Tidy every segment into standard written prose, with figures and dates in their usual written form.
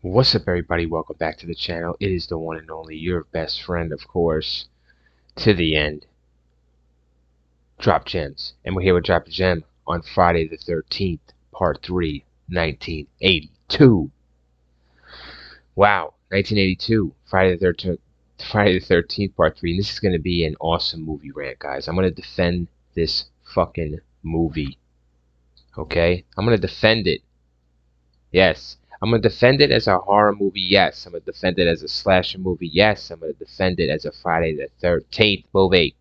What's up, everybody? Welcome back to the channel. It is the one and only, your best friend, of course, to the end, Drop Gems. And we're here with Drop a Gem on Friday the 13th, Part 3, 1982. Wow, 1982, Friday the 13th, Part 3. And this is going to be an awesome movie rant, guys. I'm going to defend this fucking movie, okay? I'm going to defend it. Yes. I'm going to defend it as a horror movie, yes. I'm going to defend it as a slasher movie, yes. I'm going to defend it as a Friday the 13th movie.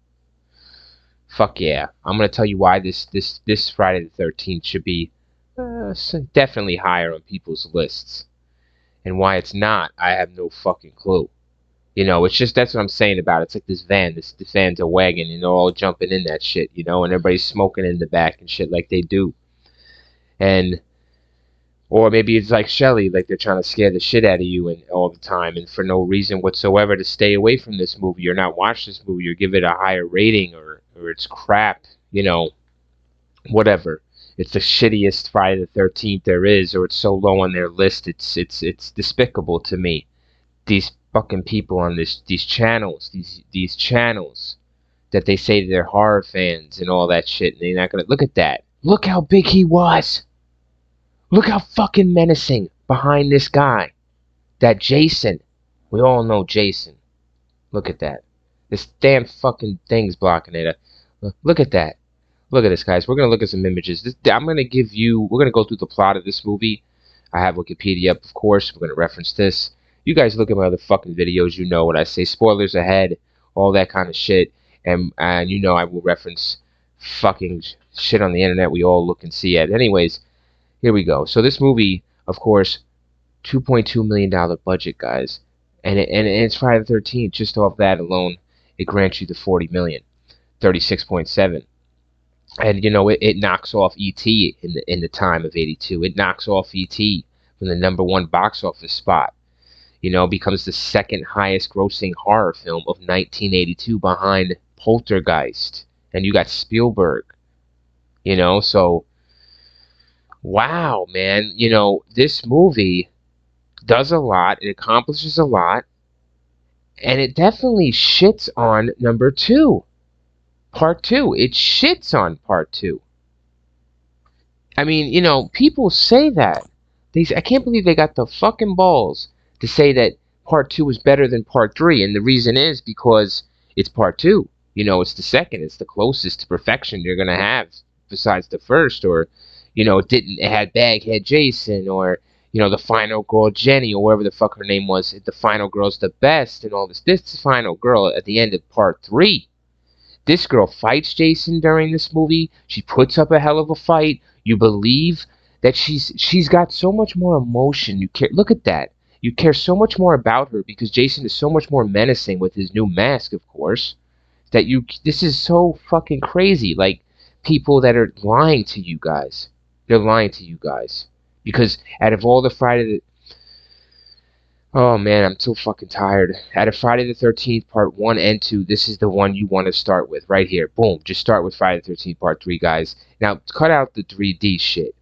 Fuck yeah. I'm going to tell you why this Friday the 13th should be definitely higher on people's lists. And why it's not, I have no fucking clue. You know, it's just, that's what I'm saying about it. It's like this van, this van's a wagon, and they're all jumping in that shit, you know, and everybody's smoking in the back and shit like they do. And or maybe it's like Shelley, like they're trying to scare the shit out of you and all the time, and for no reason whatsoever to stay away from this movie or not watch this movie or give it a higher rating or it's crap, you know, whatever. It's the shittiest Friday the 13th there is, or it's so low on their list. It's despicable to me. These fucking people on these channels, these channels that they say they're horror fans and all that shit, and they're not gonna look at that. Look how big he was. Look how fucking menacing behind this guy. That Jason. We all know Jason. Look at that. This damn fucking thing's blocking it. Look at that. Look at this, guys. We're going to look at some images. I'm going to give you... We're going to go through the plot of this movie. I have Wikipedia up, of course. We're going to reference this. You guys look at my other fucking videos. You know what I say. Spoilers ahead. All that kind of shit. And you know I will reference fucking shit on the internet we all look and see at. Anyways... Here we go. So this movie, of course, $2.2 million budget, guys, and it's Friday the 13th. Just off that alone, it grants you the 40 million, 36.7, and you know it knocks off E.T. in the time of '82. It knocks off E.T. from the #1 box office spot. You know, becomes the second highest grossing horror film of 1982 behind Poltergeist, and you got Spielberg. You know, so. Wow, man, you know, this movie does a lot, it accomplishes a lot, and it definitely shits on Part 2. It shits on Part 2. I mean, you know, people say that. I can't believe they got the fucking balls to say that Part 2 is better than Part 3, and the reason is because it's Part 2. You know, it's the second, it's the closest to perfection you're going to have besides the first, or you know, it had Baghead Jason, or, you know, the final girl Jenny, or whatever the fuck her name was. The final girl's the best, and all this. This final girl at the end of Part 3. This girl fights Jason during this movie. She puts up a hell of a fight. You believe that she's got so much more emotion. You care. Look at that. You care so much more about her because Jason is so much more menacing with his new mask, of course. That this is so fucking crazy. Like, people that are lying to you guys. They're lying to you guys. Because out of all the Oh man, I'm so fucking tired. Out of Friday the 13th, Part 1 and 2, this is the one you want to start with. Right here. Boom. Just start with Friday the 13th, Part 3, guys. Now, cut out the 3D shit.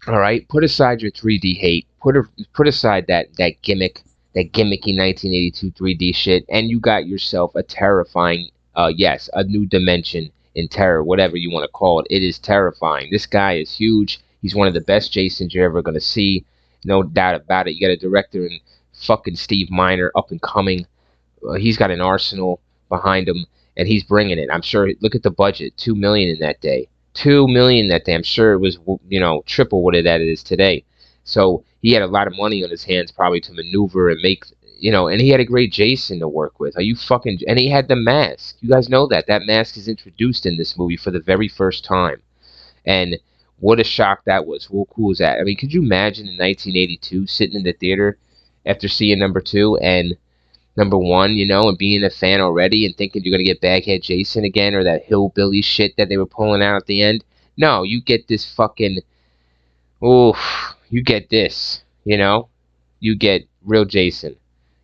Alright? Put aside your 3D hate. Put aside that gimmick. That gimmicky 1982 3D shit. And you got yourself a terrifying, yes, a new dimension in terror, whatever you want to call it. It is terrifying. This guy is huge. He's one of the best Jasons you're ever going to see. No doubt about it. You got a director in fucking Steve Miner, up and coming. He's got an arsenal behind him, and he's bringing it. I'm sure. Look at the budget. $2 million in that day. $2 million that day. I'm sure it was, you know, triple what it is today. So he had a lot of money on his hands probably to maneuver and make, you know, and he had a great Jason to work with. Are you fucking... And he had the mask. You guys know that. That mask is introduced in this movie for the very first time. And what a shock that was. How cool is that? I mean, could you imagine in 1982 sitting in the theater after seeing #2 and #1, you know, and being a fan already and thinking you're going to get Baghead Jason again or that hillbilly shit that they were pulling out at the end? No, you get this fucking... Oof. You get this, you know? You get real Jason.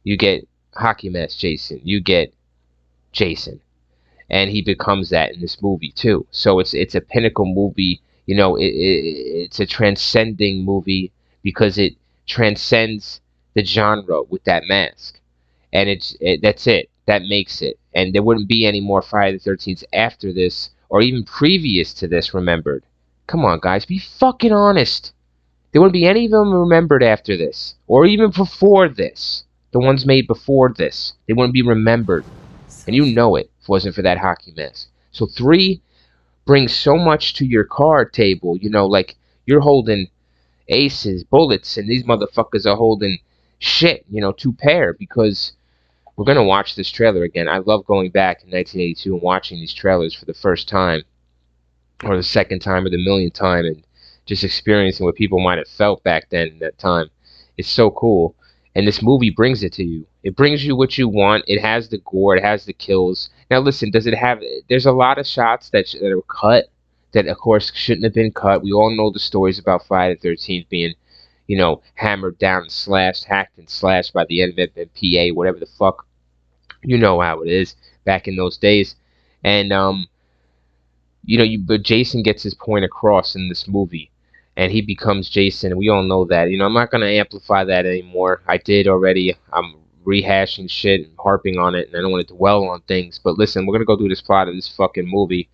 You get hockey mask Jason. You get Jason. And he becomes that in this movie too. So it's a pinnacle movie. You know, it's a transcending movie because it transcends the genre with that mask. And that's it. That makes it. And there wouldn't be any more Friday the 13th after this, or even previous to this remembered. Come on, guys, be fucking honest. There wouldn't be any of them remembered after this, or even before this. The ones made before this, they wouldn't be remembered. And you know it if it wasn't for that hockey mask. So 3 brings so much to your card table. You know, like you're holding aces, bullets, and these motherfuckers are holding shit, 2 pair, because we're going to watch this trailer again. I love going back in 1982 and watching these trailers for the first time, or the second time, or the millionth time, and just experiencing what people might have felt back then in that time. It's so cool. And this movie brings it to you. It brings you what you want. It has the gore. It has the kills. Now, listen, does it have... There's a lot of shots that are cut that, of course, shouldn't have been cut. We all know the stories about Friday the 13th being, hammered down and slashed, hacked and slashed by the NMPA, whatever the fuck. You know how it is back in those days. And, but Jason gets his point across in this movie, and he becomes Jason. And we all know that. I'm not going to amplify that anymore. I did already. I'm rehashing shit and harping on it, and I don't want to dwell on things. But listen, we're going to go through this plot of this fucking movie,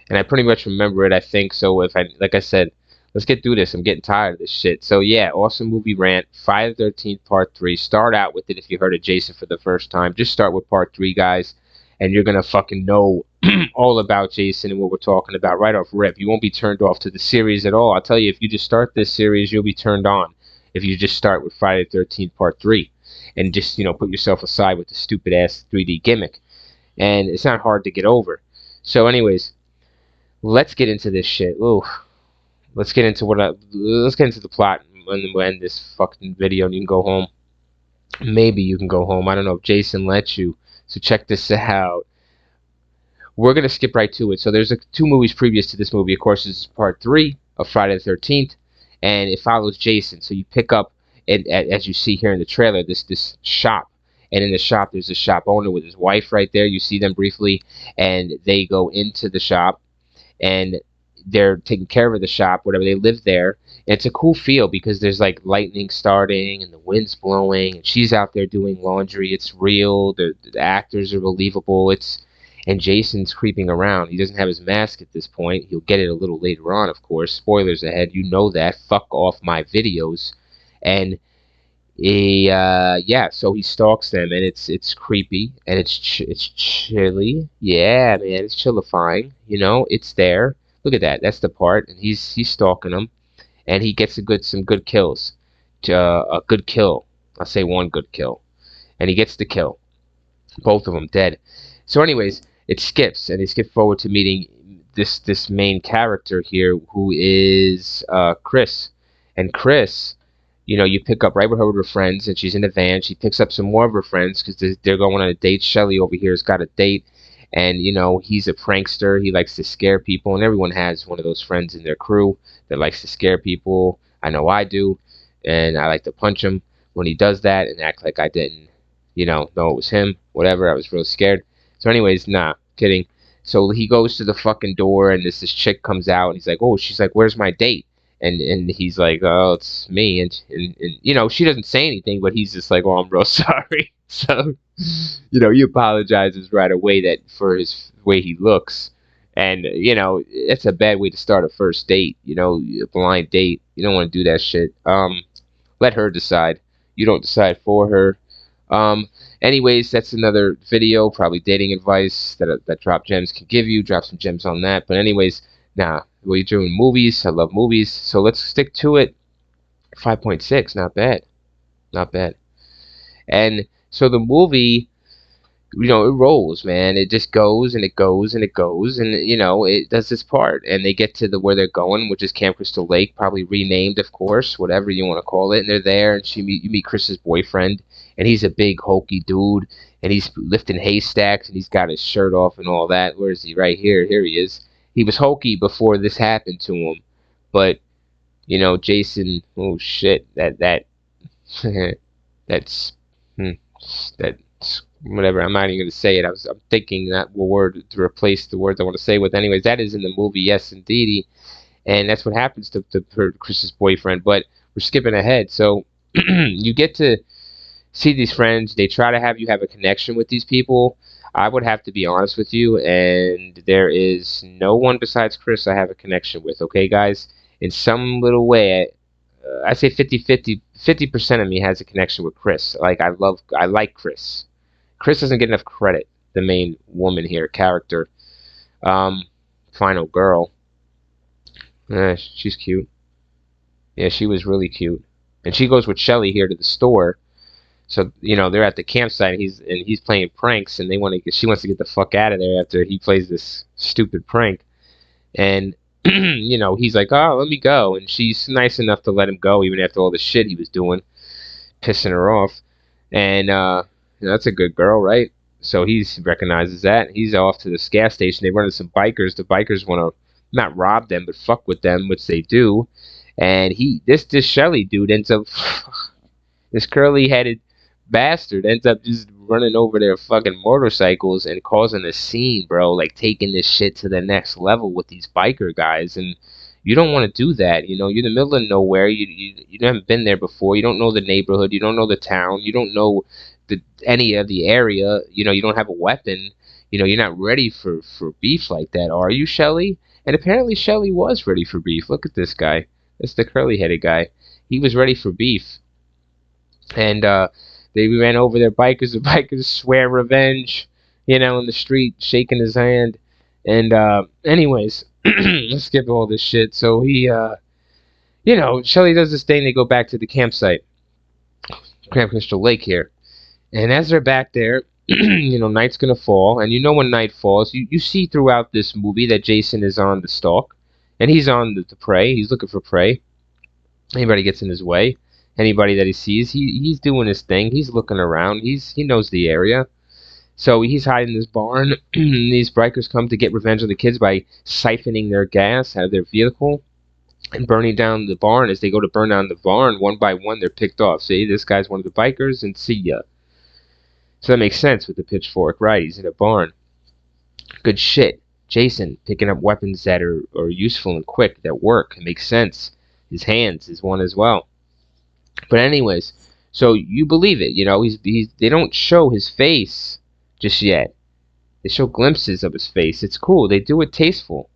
and I pretty much remember it, I think. So like I said, let's get through this. I'm getting tired of this shit. So yeah, awesome movie Rant. Friday the 13th Part 3. Start out with it if you heard of Jason for the first time. Just start with Part 3, guys, and you're going to fucking know all about Jason and what we're talking about right off rip. You won't be turned off to the series at all. I'll tell you, if you just start this series, you'll be turned on if you just start with Friday the 13th Part 3 and just, put yourself aside with the stupid-ass 3D gimmick. And it's not hard to get over. So anyways, let's get into this shit. Ooh. Let's get into the plot and we'll end this fucking video and you can go home. Maybe you can go home. I don't know if Jason lets you. So check this out. We're going to skip right to it. So there's 2 movies previous to this movie. Of course, this is Part 3 of Friday the 13th. And it follows Jason. So you pick up, as you see here in the trailer, this shop. And in the shop, there's a shop owner with his wife right there. You see them briefly. And they go into the shop. And they're taking care of the shop, whatever. They live there. And it's a cool feel because there's like lightning starting and the wind's blowing. And she's out there doing laundry. It's real. The actors are believable. And Jason's creeping around. He doesn't have his mask at this point. He'll get it a little later on, of course. Spoilers ahead. You know that. Fuck off my videos. And so he stalks them, and it's creepy, and it's chilly. Yeah, man, it's chillifying. It's there. Look at that. That's the part. And he's stalking them, and he gets some good kills. A good kill. I'll say one good kill, and he gets the kill. Both of them dead. So, anyways, it skips, and they skip forward to meeting this main character here, who is Chris, and Chris. You pick up right with her friends, and she's in a van. She picks up some more of her friends because they're going on a date. Shelly over here has got a date, and he's a prankster. He likes to scare people, and everyone has one of those friends in their crew that likes to scare people. I know I do, and I like to punch him when he does that and act like I didn't, know it was him. Whatever, I was real scared. So, anyways, nah, kidding. So he goes to the fucking door, and this chick comes out, and he's like, "Oh," she's like, "Where's my date?" And he's like, "Oh, it's me," and she doesn't say anything, but he's just like, "Oh, I'm real sorry." So, he apologizes right away for his way he looks, and it's a bad way to start a first date. A blind date. You don't want to do that shit. Let her decide. You don't decide for her. Anyways, that's another video, probably dating advice that Drop Gems can give you. Drop some gems on that. But anyways, nah. We're doing movies. I love movies. So let's stick to it. 5.6. Not bad. Not bad. And so the movie, it rolls, man. It just goes and it goes and it goes. And, it does its part. And they get to where they're going, which is Camp Crystal Lake. Probably renamed, of course. Whatever you want to call it. And they're there. And you meet Chris's boyfriend. And he's a big, hulky dude. And he's lifting haystacks. And he's got his shirt off and all that. Where is he? Right here. Here he is. He was hulky before this happened to him, but Jason. Oh shit! That's whatever. I'm not even gonna say it. I'm thinking that word to replace the words I want to say with. Anyways, that is in the movie. Yes, indeedy, and that's what happens to Chris's boyfriend. But we're skipping ahead, so you get to see these friends, they try to have you have a connection with these people. I would have to be honest with you, and there is no one besides Chris I have a connection with, okay, guys? In some little way, I say 50% of me has a connection with Chris. Like, I like Chris. Chris doesn't get enough credit, the main woman here, character. Um, Final girl. She's cute. Yeah, she was really cute. And she goes with Shelly here to the store. So they're at the campsite. He's playing pranks, and she wants to get the fuck out of there after he plays this stupid prank. And he's like, "Oh, let me go," and she's nice enough to let him go, even after all the shit he was doing, pissing her off. And that's a good girl, right? So he recognizes that. He's off to this gas station. They run into some bikers. The bikers want to not rob them, but fuck with them, which they do. And this Shelly dude ends up this curly headed bastard ends up just running over their fucking motorcycles and causing a scene, bro. Like taking this shit to the next level with these biker guys, and you don't want to do that. You're in the middle of nowhere. You haven't been there before. You don't know the neighborhood. You don't know the town. You don't know any of the area. You don't have a weapon. You're not ready for beef like that, are you, Shelly? And apparently Shelly was ready for beef. Look at this guy. That's the curly headed guy. He was ready for beef. And they ran over their bikers. The bikers swear revenge, in the street, shaking his hand. And anyways, let's skip all this shit. So Shelly does this thing. They go back to the campsite, Camp Crystal Lake here. And as they're back there, night's gonna fall. And when night falls, you see throughout this movie that Jason is on the stalk, and he's on the prey. He's looking for prey. Anybody gets in his way, anybody that he sees, he's doing his thing. He's looking around. He knows the area. So he's hiding in this barn. These bikers come to get revenge on the kids by siphoning their gas out of their vehicle and burning down the barn. As they go to burn down the barn, one by one, they're picked off. See, this guy's one of the bikers, and see ya. So that makes sense with the pitchfork, right? He's in a barn. Good shit. Jason picking up weapons that are useful and quick, that work. It makes sense. His hands is one as well. But anyways, so you believe it, they don't show his face just yet. They show glimpses of his face. It's cool. They do it tasteful.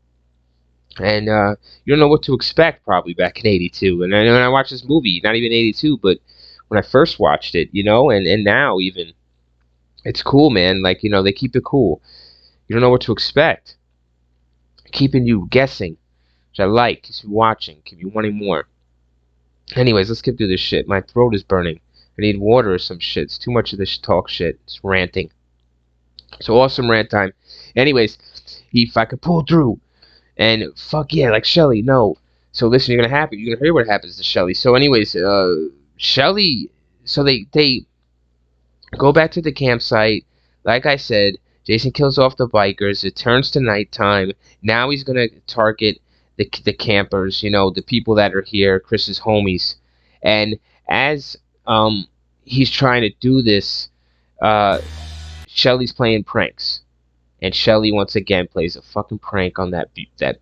And you don't know what to expect probably back in 82. And when I watched this movie, not even 82, but when I first watched it, and now even, it's cool, man. Like, they keep it cool. You don't know what to expect. Keeping you guessing, which I like. Keeps you watching. Keep you wanting more. Anyways, let's skip through this shit. My throat is burning. I need water or some shit. It's too much of this talk shit. It's ranting. So awesome rant time. Anyways, if I could pull through. And fuck yeah, like Shelly, no. So listen, you're gonna hear what happens to Shelly. So anyways, Shelly, so they go back to the campsite. Like I said, Jason kills off the bikers. It turns to nighttime. Now he's gonna target the campers, the people that are here, Chris's homies. And as he's trying to do this, Shelly's playing pranks. And Shelly once again plays a fucking prank on that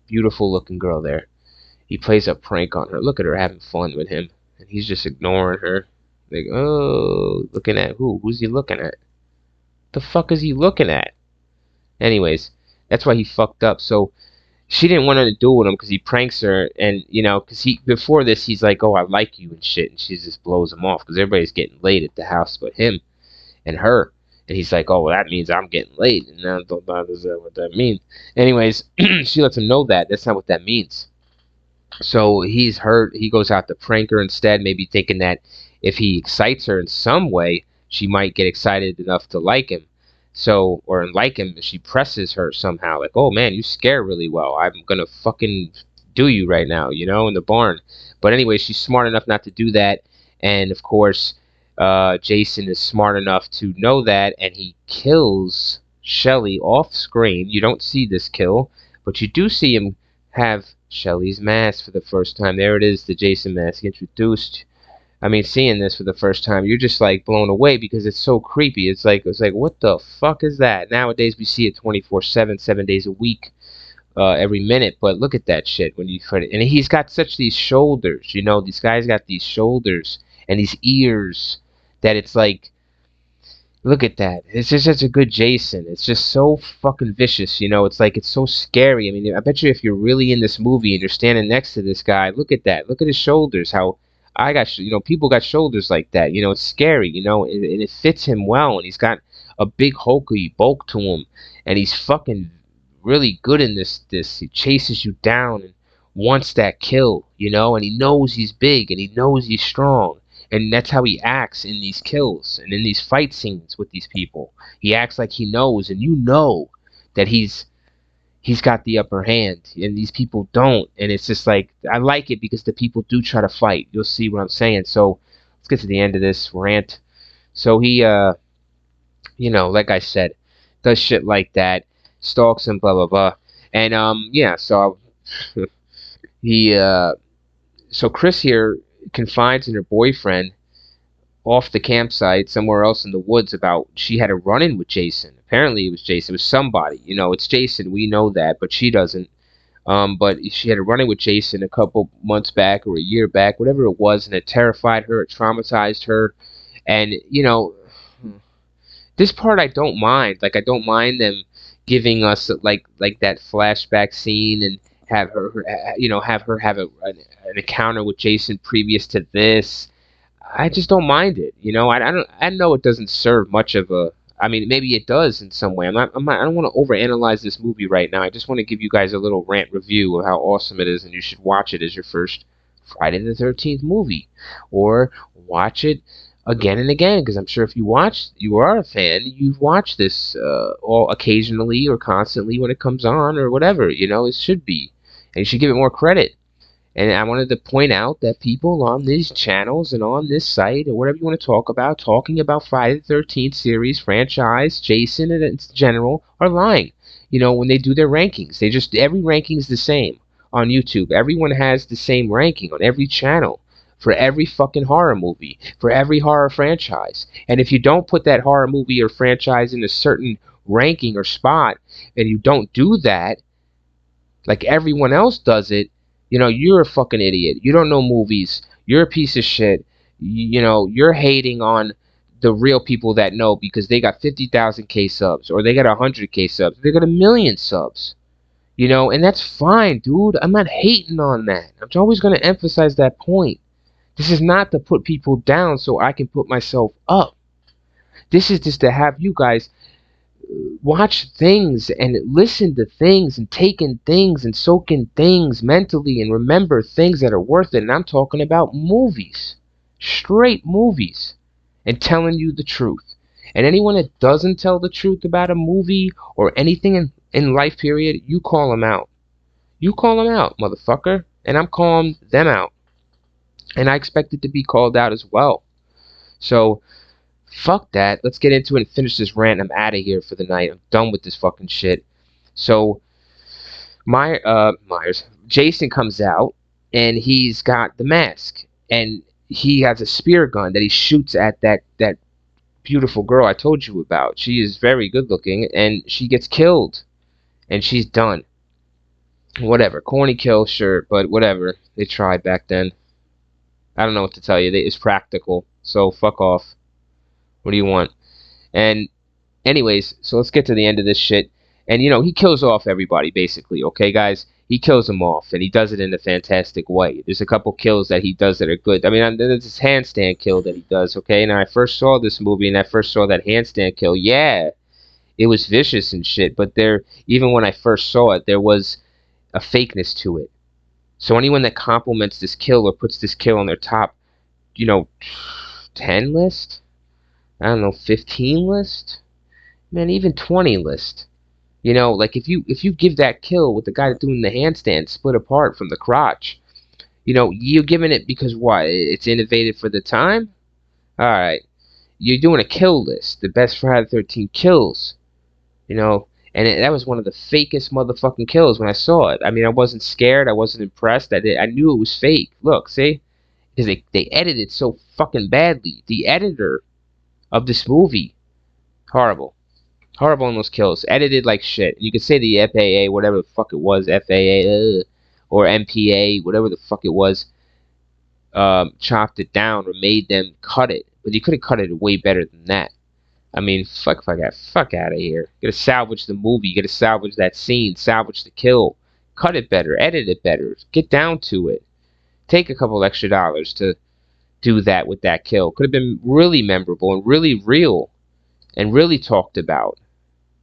beautiful looking girl there. He plays a prank on her. Look at her having fun with him. And he's just ignoring her. Like, oh, looking at who? Who's he looking at? The fuck is he looking at? Anyways, that's why he fucked up. So she didn't want to do with him because he pranks her, and because before this he's like, oh, I like you and shit, and she just blows him off because everybody's getting laid at the house but him and her, and he's like, oh, well, that means I'm getting laid, and now don't understand what that means. Anyways, she lets him know that that's not what that means. So he's hurt. He goes out to prank her instead, maybe thinking that if he excites her in some way, she might get excited enough to like him. So, or like him, she presses her somehow, like, oh man, you scare really well. I'm gonna fucking do you right now, in the barn. But anyway, she's smart enough not to do that. And of course, Jason is smart enough to know that, and he kills Shelly off screen. You don't see this kill, but you do see him have Shelly's mask for the first time. There it is, the Jason mask introduced. I mean, seeing this for the first time, you're just like blown away because it's so creepy. It's like what the fuck is that? Nowadays we see it 24/7, 7 days a week, every minute. But look at that shit when you put it. And he's got these shoulders. These guys got these shoulders and these ears that it's like, look at that. It's just such a good Jason. It's just so fucking vicious, you know. It's like it's so scary. I mean, I bet you if you're really in this movie and you're standing next to this guy, look at that. Look at his shoulders. How I got, people got shoulders like that. You know, it's scary. You know, and it fits him well. And he's got a big hulky bulk to him, and he's fucking really good in this. He chases you down and wants that kill. You know, and he knows he's big and he knows he's strong, and that's how he acts in these kills and in these fight scenes with these people. He acts like he knows, and you know that he's got the upper hand, and these people don't. And it's just like, I like it because the people do try to fight. You'll see what I'm saying. So let's get to the end of this rant. So he, like I said, does shit like that, stalks him, blah blah blah, and yeah. So he, so Chris here confides in her boyfriend off the campsite somewhere else in the woods about she had a run-in with Jason. Apparently it was Jason. It was somebody. You know, it's Jason. We know that, but she doesn't. But she had a run-in with Jason a couple months back or a year back, whatever it was, and it terrified her. It traumatized her. And, this part I don't mind. Like, I don't mind them giving us, like that flashback scene and have have her have an encounter with Jason previous to this. I just don't mind it. I know it doesn't serve much of a. I mean, maybe it does in some way. I don't want to overanalyze this movie right now. I just want to give you guys a little rant review of how awesome it is, and you should watch it as your first Friday the 13th movie, or watch it again and again. Because I'm sure if you are a fan. You've watched this all occasionally or constantly when it comes on or whatever. It should be, and you should give it more credit. And I wanted to point out that people on these channels and on this site, or whatever you want to talk about, talking about Friday the 13th series, franchise, Jason, and in general, are lying. When they do their rankings, every ranking is the same on YouTube. Everyone has the same ranking on every channel for every fucking horror movie, for every horror franchise. And if you don't put that horror movie or franchise in a certain ranking or spot, and you don't do that, like everyone else does it, you're a fucking idiot. You don't know movies. You're a piece of shit. You're hating on the real people that know because they got 50,000 subs, or they got 100K subs. They got 1,000,000 subs. And that's fine, dude. I'm not hating on that. I'm always going to emphasize that point. This is not to put people down so I can put myself up. This is just to have you guys watch things and listen to things and take in things and soak in things mentally and remember things that are worth it. And I'm talking about movies, straight movies, and telling you the truth. And anyone that doesn't tell the truth about a movie or anything in life period, you call them out. You call them out, motherfucker. And I'm calling them out. And I expect it to be called out as well. So fuck that. Let's get into it and finish this rant. I'm out of here for the night. I'm done with this fucking shit. So Jason comes out and he's got the mask and he has a spear gun that he shoots at that beautiful girl I told you about. She is very good looking and she gets killed and she's done. Whatever. Corny kill, sure, but whatever. They tried back then. I don't know what to tell you. It's practical. So fuck off. What do you want? And anyways, so let's get to the end of this shit. And he kills off everybody basically, okay guys? He kills them off and he does it in a fantastic way. There's a couple kills that he does that are good. I mean, there's this handstand kill that he does, okay? And I first saw this movie and I first saw that handstand kill. Yeah, it was vicious and shit, but even when I first saw it, there was a fakeness to it. So anyone that compliments this kill or puts this kill on their top, 10 list, I don't know, 15 list, man, even 20 list. Like if you give that kill with the guy doing the handstand split apart from the crotch, you're giving it because what? It's innovative for the time? Alright. You're doing a kill list, the best Friday the 13th kills. And that was one of the fakest motherfucking kills when I saw it. I mean, I wasn't scared, I wasn't impressed, I knew it was fake. Look, see? Because they edited so fucking badly. The editor of this movie, horrible on those kills, edited like shit. You could say the FAA, whatever the fuck it was, FAA or MPA, whatever the fuck it was, chopped it down or made them cut it, but you could have cut it way better than that. I mean, fuck out of here. You gotta salvage the movie. You gotta salvage that scene. Salvage the kill. Cut it better. Edit it better. Get down to it. Take a couple extra dollars to do that with that kill. Could have been really memorable and really real and really talked about.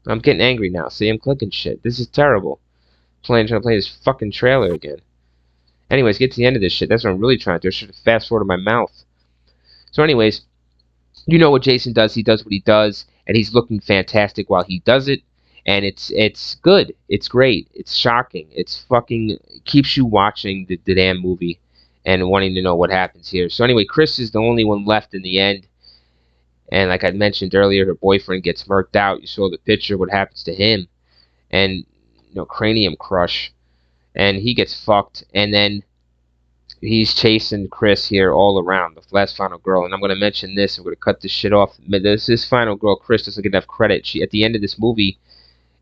I'm getting angry now. See, I'm clicking shit. This is terrible. Trying to play this fucking trailer again. Anyways, get to the end of this shit. That's what I'm really trying to do. I should have fast forwarded my mouth. So anyways, you know what Jason does. He does what he does, and he's looking fantastic while he does it. And it's good. It's great. It's shocking. It's fucking keeps you watching the damn movie and wanting to know what happens here. So anyway, Chris is the only one left in the end. And like I mentioned earlier, her boyfriend gets murked out. You saw the picture, what happens to him. And, cranium crush. And he gets fucked. And then he's chasing Chris here all around, the last final girl. And I'm going to mention this. I'm going to cut this shit off. This final girl, Chris, doesn't get enough credit. She, at the end of this movie,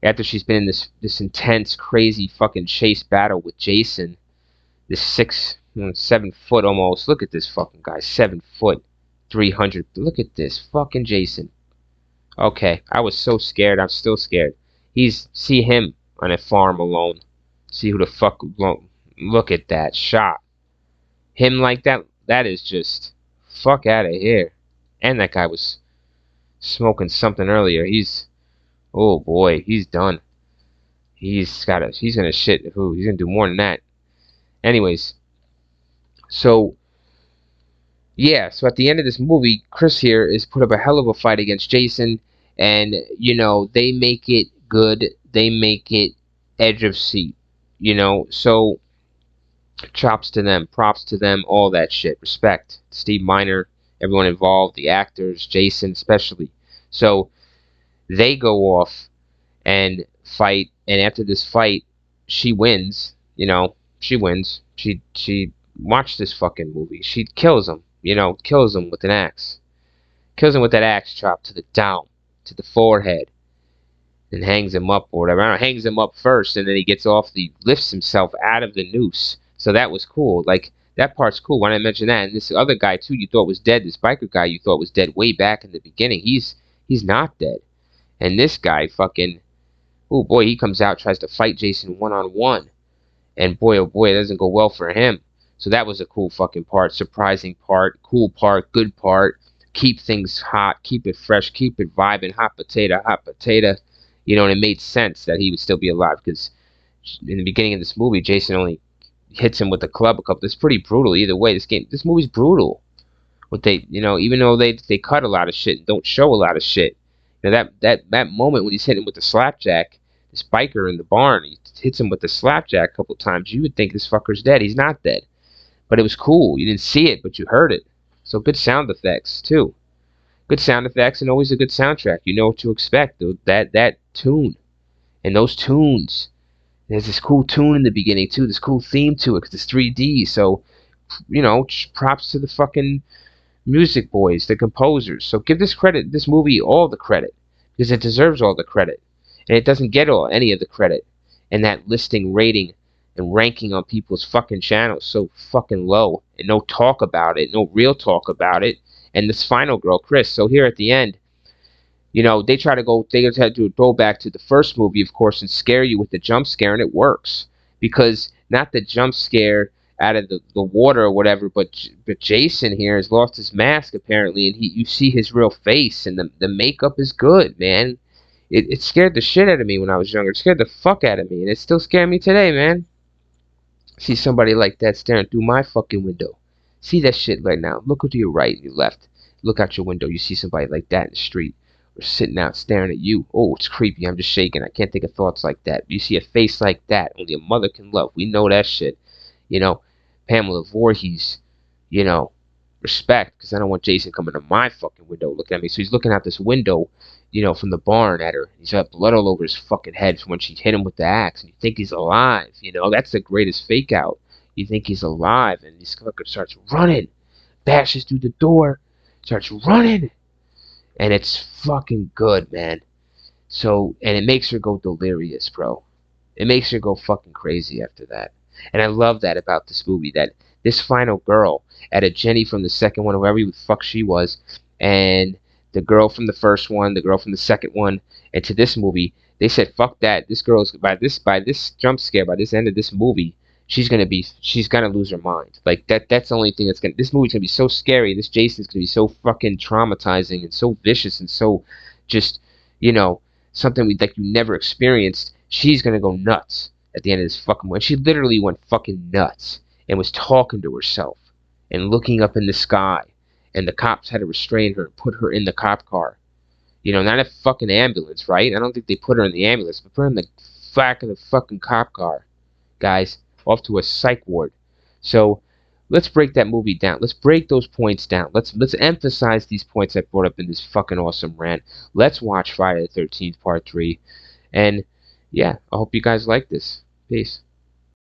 after she's been in this intense, crazy fucking chase battle with Jason, this 7 foot almost. Look at this fucking guy. 7 foot, 300. Look at this fucking Jason. Okay, I was so scared. I'm still scared. See him on a farm alone. See who the fuck. Look at that shot. Him like that. That is just fuck out of here. And that guy was smoking something earlier. Oh boy, he's done. He's gonna shit. He's gonna do more than that. Anyways, so yeah, so at the end of this movie, Chris here is put up a hell of a fight against Jason, and they make it good. They make it edge of seat. So chops to them, props to them, all that shit. Respect. Steve Miner, everyone involved, the actors, Jason especially. So they go off and fight, and after this fight, she wins. She wins. She watched this fucking movie. She kills him. Kills him with an axe. Kills him with that axe chop to the down, to the forehead, and hangs him up or whatever. I don't know, hangs him up first, and then he gets off lifts himself out of the noose. So that was cool. Like, that part's cool. Why did I mention that? And this other guy, too, you thought was dead. This biker guy you thought was dead way back in the beginning. He's not dead. And this guy fucking, oh boy, he comes out, tries to fight Jason one-on-one. And boy, oh boy, it doesn't go well for him. So that was a cool fucking part, surprising part, cool part, good part. Keep things hot, keep it fresh, keep it vibing, hot potato, hot potato. And it made sense that he would still be alive because in the beginning of this movie, Jason only hits him with a club a couple. It's pretty brutal either way. This movie's brutal. What they, even though they cut a lot of shit and don't show a lot of shit. That moment when he's hitting with the slapjack, this biker in the barn, he hits him with the slapjack a couple times. You would think this fucker's dead. He's not dead. But it was cool. You didn't see it, but you heard it. So good sound effects, too. Good sound effects and always a good soundtrack. You know what to expect. That tune. And those tunes. There's this cool tune in the beginning, too. This cool theme to it because it's 3D. So, props to the fucking music boys, the composers. So give this movie all the credit. Because it deserves all the credit. And it doesn't get any of the credit. And that listing, rating, and ranking on people's fucking channels so fucking low, and no talk about it, no real talk about it. And this final girl, Chris. So here at the end, they try to do a throwback to the first movie, of course, and scare you with the jump scare, and it works because not the jump scare out of the water or whatever, but Jason here has lost his mask apparently, and you see his real face, and the makeup is good, man. It scared the shit out of me when I was younger. It scared the fuck out of me, and it still scared me today, man. See somebody like that staring through my fucking window. See that shit right now. Look to your right and your left. Look out your window. You see somebody like that in the street. Or sitting out staring at you. Oh, it's creepy. I'm just shaking. I can't think of thoughts like that. You see a face like that. Only a mother can love. We know that shit. Pamela Voorhees. Respect. Because I don't want Jason coming to my fucking window looking at me. So he's looking out this window, from the barn at her. He's got blood all over his fucking head from when she hit him with the axe. And you think he's alive. That's the greatest fake out. You think he's alive. And this fucker starts running. Bashes through the door. Starts running. And it's fucking good, man. So, and it makes her go delirious, bro. It makes her go fucking crazy after that. And I love that about this movie, that this final girl, at a Jenny from the second one, whoever the fuck she was, and the girl from the first one, the girl from the second one, and to this movie, they said, "Fuck that! This girl's by this jump scare, by this end of this movie, she's gonna lose her mind. Like that's the only thing that's gonna. This movie's gonna be so scary. This Jason's gonna be so fucking traumatizing and so vicious and so just, you know, something like you never experienced. She's gonna go nuts at the end of this fucking movie. She literally went fucking nuts and was talking to herself and looking up in the sky, and the cops had to restrain her and put her in the cop car. Not a fucking ambulance, right? I don't think they put her in the ambulance, but put her in the back of the fucking cop car, guys, off to a psych ward. So let's break that movie down. Let's break those points down. Let's emphasize these points I brought up in this fucking awesome rant. Let's watch Friday the 13th Part 3. And yeah, I hope you guys like this. Peace.